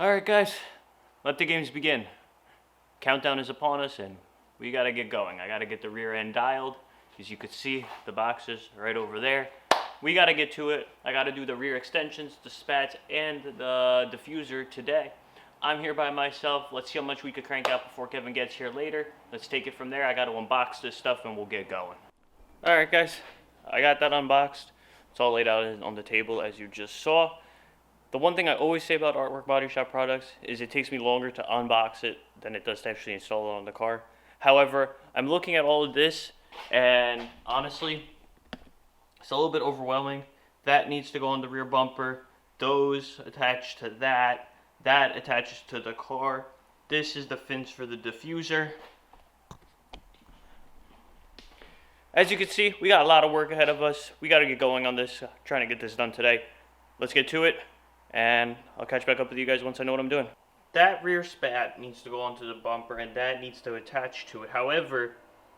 Alright guys, let the games begin. Countdown is upon us and we gotta get going. I gotta get the rear end dialed. As you can see, the box is right over there. We gotta get to it. I gotta do the rear extensions, the spats, and the diffuser today. I'm here by myself. Let's see how much we could crank out before Kevin gets here later. Let's take it from there. I gotta unbox this stuff and we'll get going. Alright guys, I got that unboxed. It's all laid out on the table as you just saw. The one thing I always say about Artwork Body Shop products is it takes me longer to unbox it than it does to actually install it on the car. However, I'm looking at all of this and honestly, it's a little bit overwhelming. That needs to go on the rear bumper. Those attach to that. That attaches to the car. This is the fins for the diffuser. As you can see, we got a lot of work ahead of us. We got to get going on this, trying to get this done today. Let's get to it. And I'll catch back up with you guys once I know what I'm doing. That rear spat needs to go onto the bumper and that needs to attach to it. However,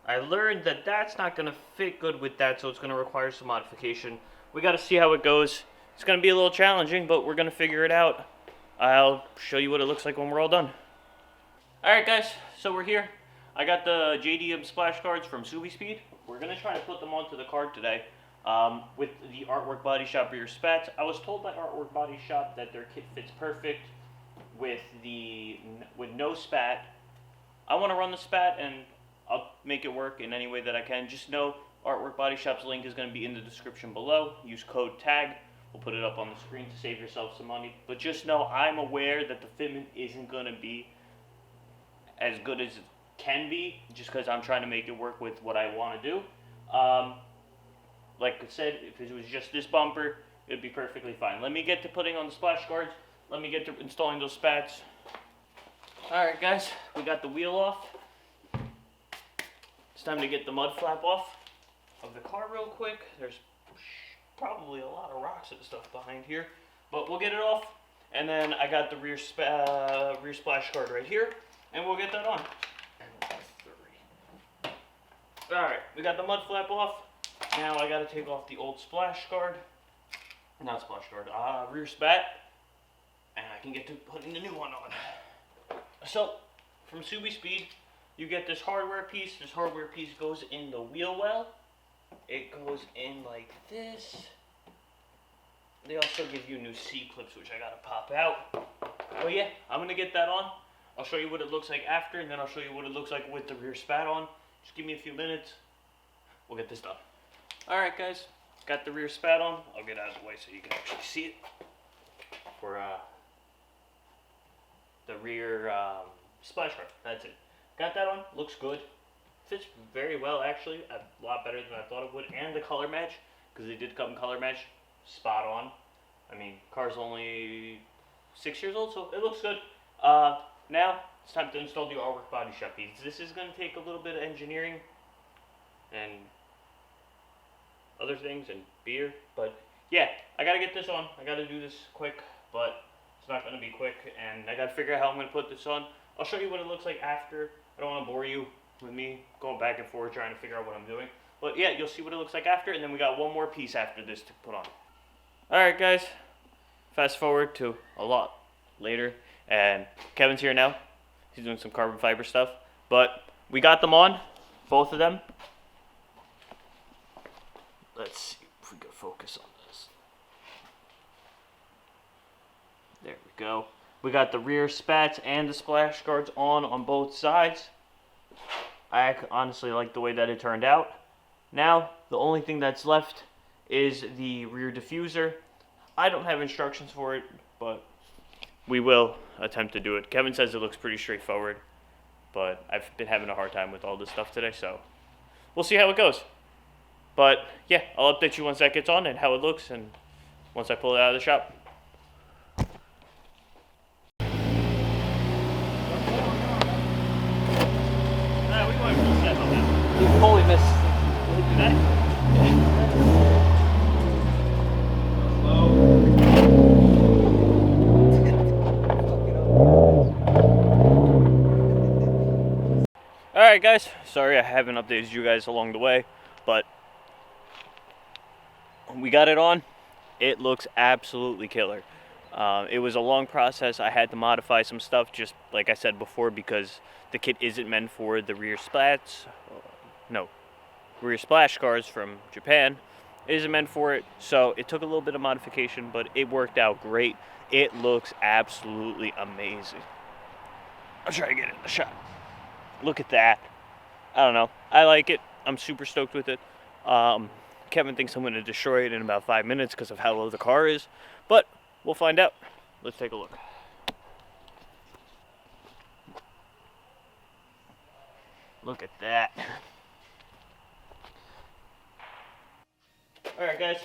I learned that that's not going to fit good with that, so it's going to require some modification. We got to see how it goes. It's going to be a little challenging, but we're going to figure it out. I'll show you what it looks like when we're all done. Alright guys, so we're here. I got the JDM splash guards from SubiSpeed. We're going to try to put them onto the car today. With the Artwork Body Shop rear spats. I was told by Artwork Body Shop that their kit fits perfect with no spat. I want to run the spat and I'll make it work in any way that I can. Just know Artwork Body Shop's link is going to be in the description below. Use code TAG. We'll put it up on the screen to save yourself some money. But just know I'm aware that the fitment isn't going to be as good as it can be just because I'm trying to make it work with what I want to do. Like I said, if it was just this bumper, it would be perfectly fine. Let me get to putting on the splash guards. Let me get to installing those spats. Alright guys, we got the wheel off. It's time to get the mud flap off of the car real quick. There's probably a lot of rocks and stuff behind here. But we'll get it off. And then I got the rear splash guard right here. And we'll get that on. Alright, we got the mud flap off. Now I gotta take off the old rear spat, and I can get to putting the new one on. So, from SubiSpeed, you get this hardware piece. This hardware piece goes in the wheel well. It goes in like this. They also give you new C-clips, which I gotta pop out. But yeah, I'm gonna get that on. I'll show you what it looks like after, and then I'll show you what it looks like with the rear spat on. Just give me a few minutes. We'll get this done. Alright guys, got the rear spat on. I'll get out of the way so you can actually see it. For the rear splash guard, that's it. Got that on, looks good. Fits very well actually, a lot better than I thought it would. And the color match, because they did come color match, spot on. I mean, car's only 6 years old, so it looks good. Now, it's time to install the Artwork Body Shop piece. This is going to take a little bit of engineering and other things and beer, but yeah, I gotta get this on. I gotta do this quick, but it's not gonna be quick, and I gotta figure out how I'm gonna put this on. I'll show you what it looks like after. I don't want to bore you with me going back and forth trying to figure out what I'm doing, but yeah, you'll see what it looks like after, and then we got one more piece after this to put on. Alright guys, fast forward to a lot later, and Kevin's here now. He's doing some carbon fiber stuff, but we got them on, both of them. Let's see if we can focus on this. There we go. We got the rear spats and the splash guards on both sides. I honestly like the way that it turned out. Now, the only thing that's left is the rear diffuser. I don't have instructions for it, but we will attempt to do it. Kevin says it looks pretty straightforward, but I've been having a hard time with all this stuff today, so we'll see how it goes. But yeah, I'll update you once that gets on and how it looks, and once I pull it out of the shop. We went full set on that. You fully missed. Did I? Alright guys, sorry I haven't updated you guys along the way, but we got it on. It looks absolutely killer. It was a long process. I had to modify some stuff, just like I said before, because the kit isn't meant for the rear splats. No, rear splash cars from Japan. It isn't meant for it, so it took a little bit of modification, but it worked out great. It looks absolutely amazing. I'll try to get it in the shot. Look at that. I don't know. I like it. I'm super stoked with it. Kevin thinks I'm going to destroy it in about 5 minutes because of how low the car is, but we'll find out. Let's take a look. Look at that. Alright guys,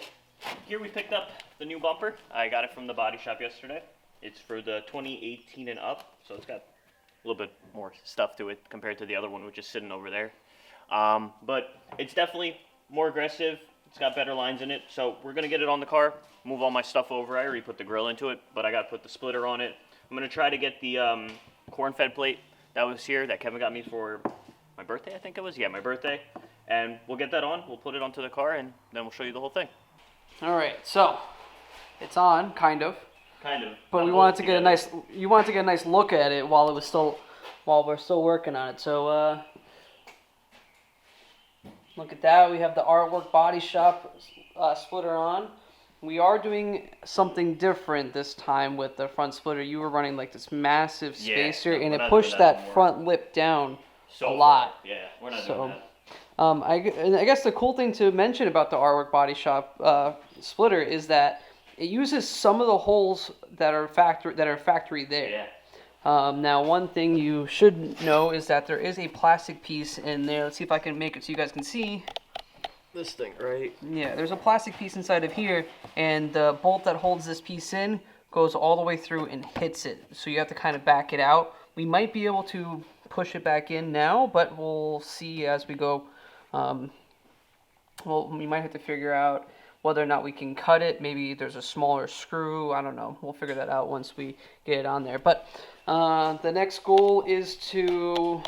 here we picked up the new bumper. I got it from the body shop yesterday. It's for the 2018 and up, so it's got a little bit more stuff to it compared to the other one which is sitting over there. But it's definitely more aggressive. It's got better lines in it, so we're going to get it on the car, move all my stuff over. I already put the grill into it, but I got to put the splitter on it. I'm going to try to get the corn-fed plate that was here that Kevin got me for my birthday, I think it was. Yeah, my birthday. And we'll get that on, we'll put it onto the car, and then we'll show you the whole thing. All right, so it's on, kind of. Kind of. But we wanted to get a nice, you wanted to get a nice look at it while we're still working on it. So look at that. We have the Artwork Body Shop splitter on. We are doing something different this time with the front splitter. You were running like this massive spacer, and it pushed that front lip down a lot. Yeah, we're not doing that. I guess the cool thing to mention about the Artwork Body Shop splitter is that it uses some of the holes that are factory there. Yeah. Now, one thing you should know is that there is a plastic piece in there. Let's see if I can make it so you guys can see. This thing, right? Yeah, there's a plastic piece inside of here, and the bolt that holds this piece in goes all the way through and hits it. So you have to kind of back it out. We might be able to push it back in now, but we'll see as we go. Well, we might have to figure out whether or not we can cut it. Maybe there's a smaller screw. I don't know. We'll figure that out once we get it on there. But the next goal is to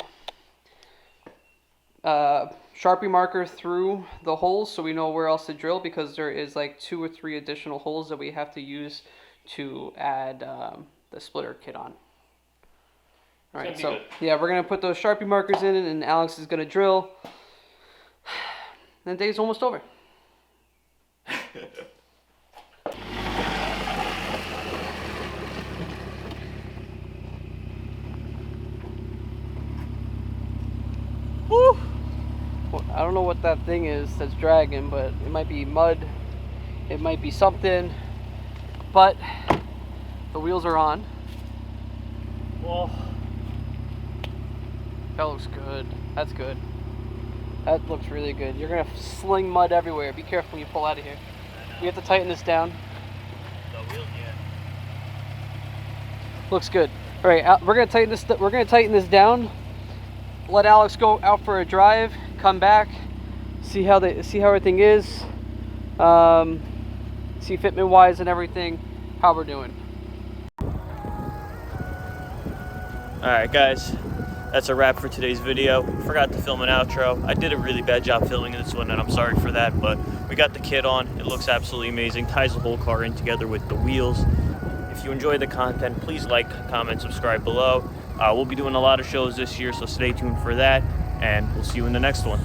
Sharpie marker through the holes so we know where else to drill, because there is like 2 or 3 additional holes that we have to use to add the splitter kit on. All right, so yeah, we're gonna put those Sharpie markers in, and Alex is gonna drill. The day's almost over. Woo! Well, I don't know what that thing is that's dragging, but it might be mud. It might be something. But the wheels are on. Well, that looks good. That's good. That looks really good. You're gonna sling mud everywhere. Be careful when you pull out of here. We have to tighten this down. The wheels, yeah. Looks good. All right, we're gonna tighten this. We're gonna tighten this down. Let Alex go out for a drive. Come back. See how everything is. See fitment wise and everything. How we're doing. All right, guys. That's a wrap for today's video. Forgot to film an outro. I did a really bad job filming this one, and I'm sorry for that, but we got the kit on. It looks absolutely amazing. Ties the whole car in together with the wheels. If you enjoy the content, please like, comment, subscribe below. We'll be doing a lot of shows this year, so stay tuned for that, and we'll see you in the next one.